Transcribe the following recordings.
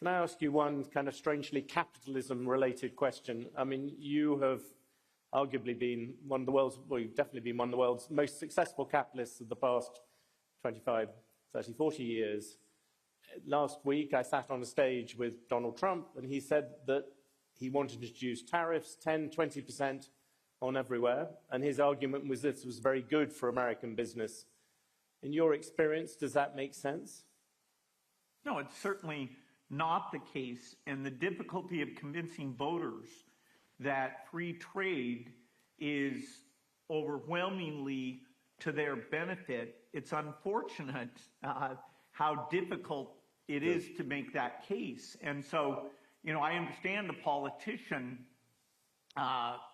Can I ask you one kind of strangely capitalism-related question? I mean, you have arguably been one of the world's, well, you've definitely been one of the world's most successful capitalists of the past 25, 30, 40 years. Last week, I sat on a stage with Donald Trump, and he said that he wanted to introduce tariffs, 10, 20% on everywhere, and his argument was this was very good for American business. In your experience, does that make sense? No, it's certainly not the case, and the difficulty of convincing voters that free trade is overwhelmingly to their benefit. It's unfortunate how difficult it is to make that case. And so, you know, I understand the politician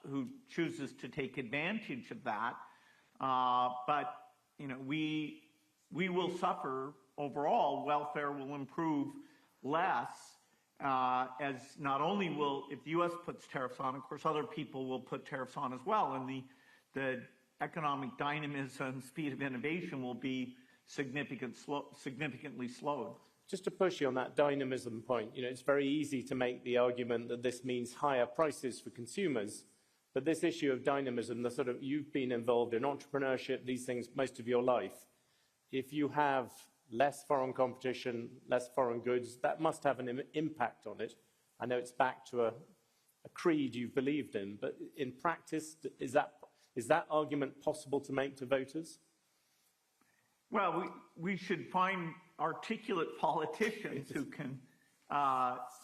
who chooses to take advantage of that, but, you know, we will suffer overall. Welfare will improve less, as not only will, if the U.S. puts tariffs on, of course, other people will put tariffs on as well, and the economic dynamism, speed of innovation will be significantly slowed. Just to push you on that dynamism point, you know, it's very easy to make the argument that this means higher prices for consumers, but this issue of dynamism, the sort of, you've been involved in entrepreneurship, these things most of your life. If you have less foreign competition, less foreign goods, that must have an impact on it. I know it's back to a creed you've believed in, but in practice, is that argument possible to make to voters? Well, we should find articulate politicians who can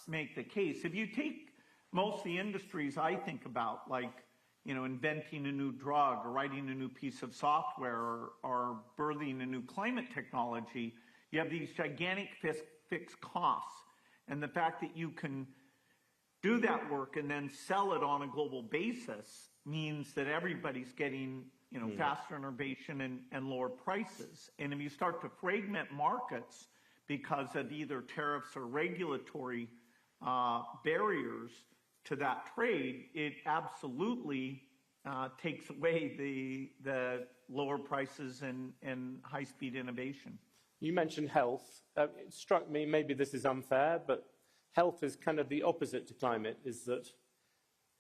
make the case. If you take most of the industries I think about, like, you know, inventing a new drug or writing a new piece of software or birthing a new climate technology, you have these gigantic fixed costs. And the fact that you can do that work and then sell it on a global basis means that everybody's getting, you know, faster innovation and lower prices. And if you start to fragment markets because of either tariffs or regulatory barriers to that trade, it absolutely takes away the lower prices and high-speed innovation. You mentioned health. It struck me, maybe this is unfair, but health is kind of the opposite to climate, is that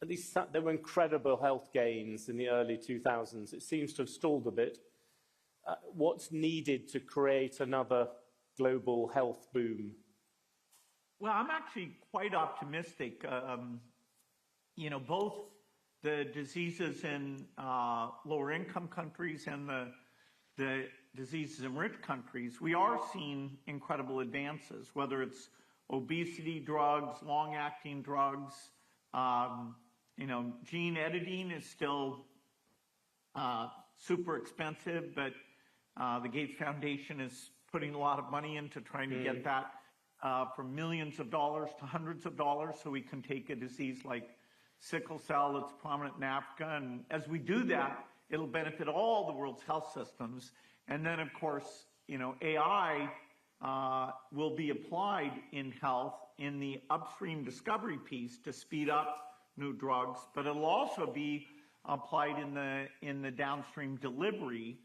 at least there were incredible health gains in the early 2000s. It seems to have stalled a bit. What's needed to create another global health boom? Well, I'm actually quite optimistic. You know, both the diseases in lower income countries and the diseases in rich countries, we are seeing incredible advances, whether it's obesity drugs, long-acting drugs. You know, gene editing is still super expensive, but the Gates Foundation is putting a lot of money into trying to get that from millions of dollars to hundreds of dollars, so we can take a disease like sickle cell that's prominent in Africa. And as we do that, it'll benefit all the world's health systems. And then, of course, you know, AI will be applied in health in the upstream discovery piece to speed up new drugs, but it'll also be applied in the downstream delivery,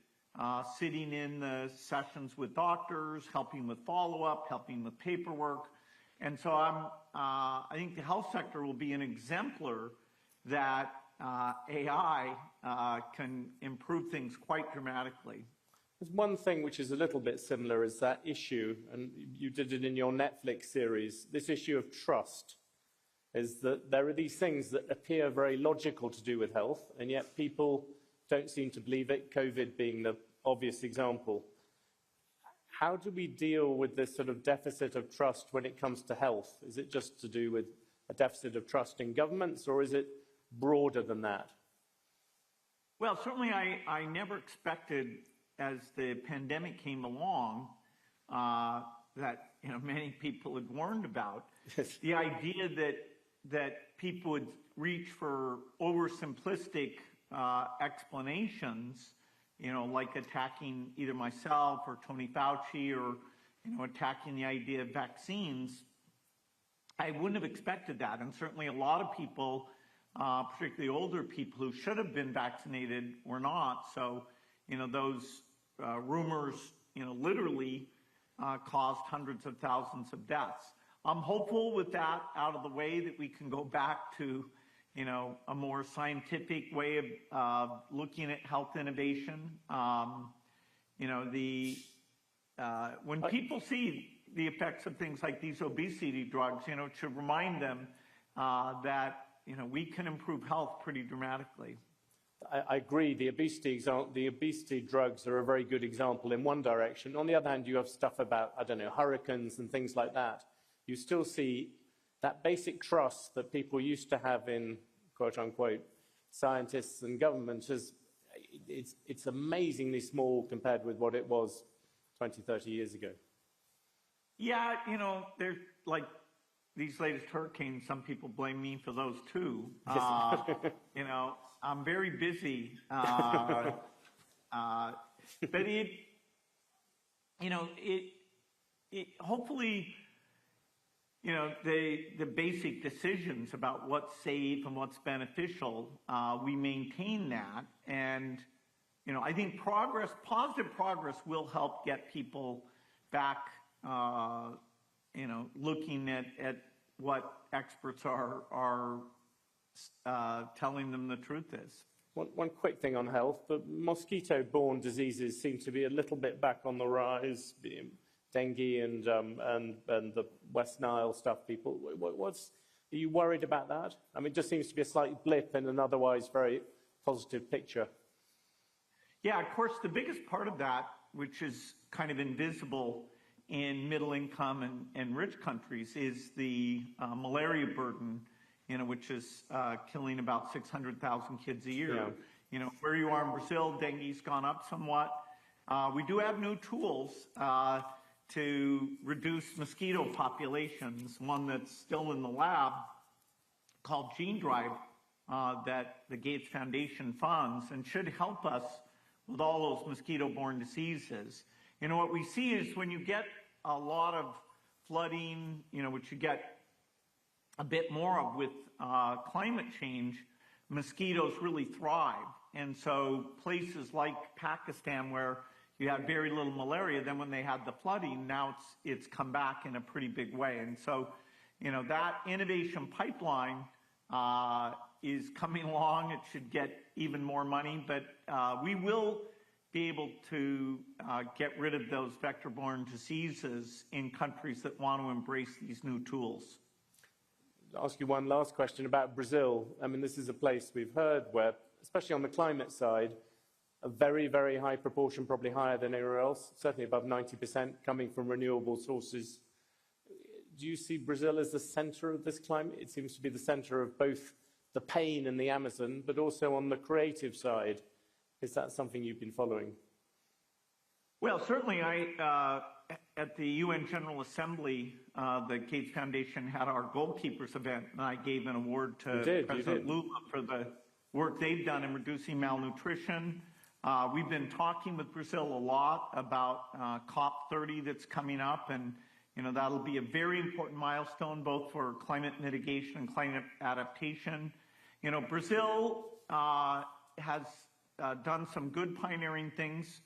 sitting in the sessions with doctors, helping with follow-up, helping with paperwork. And so I think the health sector will be an exemplar that AI can improve things quite dramatically. There's one thing which is a little bit similar is that issue, and you did it in your Netflix series, this issue of trust. Is that there are these things that appear very logical to do with health, and yet people don't seem to believe it, COVID being the obvious example. How do we deal with this sort of deficit of trust when it comes to health? Is it just to do with a deficit of trust in governments, or is it broader than that? Well, certainly I never expected, as the pandemic came along, that, you know, many people had warned about, the idea that people would reach for oversimplistic explanations, you know, like attacking either myself or Tony Fauci, or, you know, attacking the idea of vaccines. I wouldn't have expected that. And certainly a lot of people, particularly older people who should have been vaccinated, were not. So, you know, those rumors, you know, literally caused hundreds of thousands of deaths. I'm hopeful with that out of the way that we can go back to, a more scientific way of looking at health innovation. When people see the effects of things like these obesity drugs, it should remind them that, we can improve health pretty dramatically. I agree. The obesity drugs are a very good example in one direction. On the other hand, you have stuff about, hurricanes and things like that. You still see that basic trust that people used to have in, quote unquote, scientists and government it's amazingly small compared with what it was 20, 30 years ago. Yeah, there's like these latest hurricanes, some people blame me for those too. I'm very busy. But hopefully, the basic decisions about what's safe and what's beneficial, we maintain that. And, I think positive progress will help get people back, looking at what experts are telling them the truth is. One quick thing on health, the mosquito-borne diseases seem to be a little bit back on the rise, dengue and the West Nile stuff. People, are you worried about that? I mean, it just seems to be a slight blip in an otherwise very positive picture. Yeah, of course, the biggest part of that, which is kind of invisible in middle income and rich countries, is the malaria burden, which is killing about 600,000 kids a year. Yeah. Where you are in Brazil, dengue's gone up somewhat. We do have new tools to reduce mosquito populations, one that's still in the lab called Gene Drive that the Gates Foundation funds and should help us with all those mosquito-borne diseases. What we see is when you get a lot of flooding, which you get a bit more of with climate change, mosquitoes really thrive. And so places like Pakistan, where you had very little malaria, then when they had the flooding, now it's come back in a pretty big way. And so, that innovation pipeline is coming along. It should get even more money, but we will be able to get rid of those vector-borne diseases in countries that want to embrace these new tools. I'll ask you one last question about Brazil. I mean, this is a place we've heard where, especially on the climate side, a very, very high proportion, probably higher than anywhere else, certainly above 90%, coming from renewable sources. Do you see Brazil as the center of this climate? It seems to be the center of both the pain in the Amazon, but also on the creative side. Is that something you've been following? Well, certainly at the UN General Assembly, the Gates Foundation had our goalkeepers event, and I gave an award to President Lula for the work they've done in reducing malnutrition. We've been talking with Brazil a lot about COP30 that's coming up, and that'll be a very important milestone both for climate mitigation and climate adaptation. Brazil has done some good pioneering things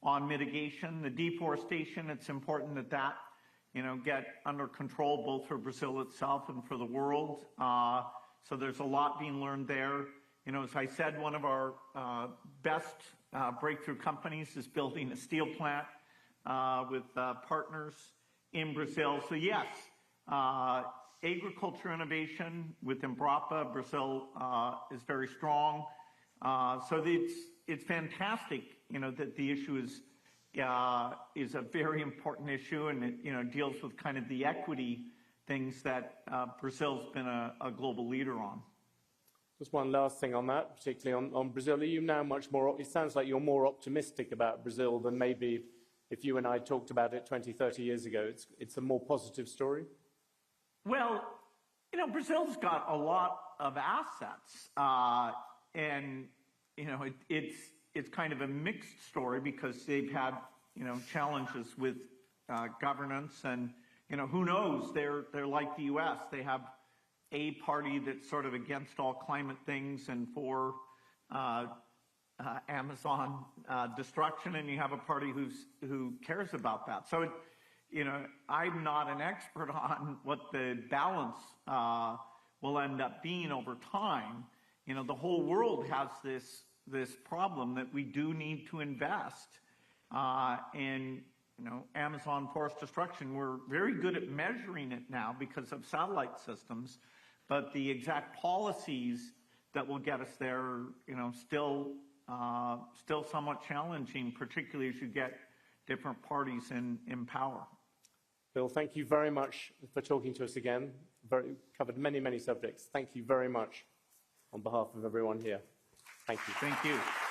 on mitigation. The deforestation, it's important that get under control both for Brazil itself and for the world. So there's a lot being learned there. As I said, one of our best breakthrough companies is building a steel plant with partners in Brazil. So yes, agriculture innovation with Embrapa, Brazil is very strong. So it's fantastic, that the issue is a very important issue, and it deals with kind of the equity things that Brazil's been a global leader on. Just one last thing on that, particularly on Brazil. Are you now much more, it sounds like you're more optimistic about Brazil than maybe if you and I talked about it 20, 30 years ago. It's a more positive story? Well, Brazil's got a lot of assets. And, it's kind of a mixed story because they've had, challenges with governance and, who knows, they're like the U.S. They have a party that's sort of against all climate things and for Amazon destruction, and you have a party who cares about that. So I'm not an expert on what the balance will end up being over time. The whole world has this problem that we do need to invest. And Amazon forest destruction, we're very good at measuring it now because of satellite systems, but the exact policies that will get us there, still somewhat challenging, particularly as you get different parties in power. Bill, thank you very much for talking to us again. Covered many, many subjects. Thank you very much on behalf of everyone here. Thank you. Thank you.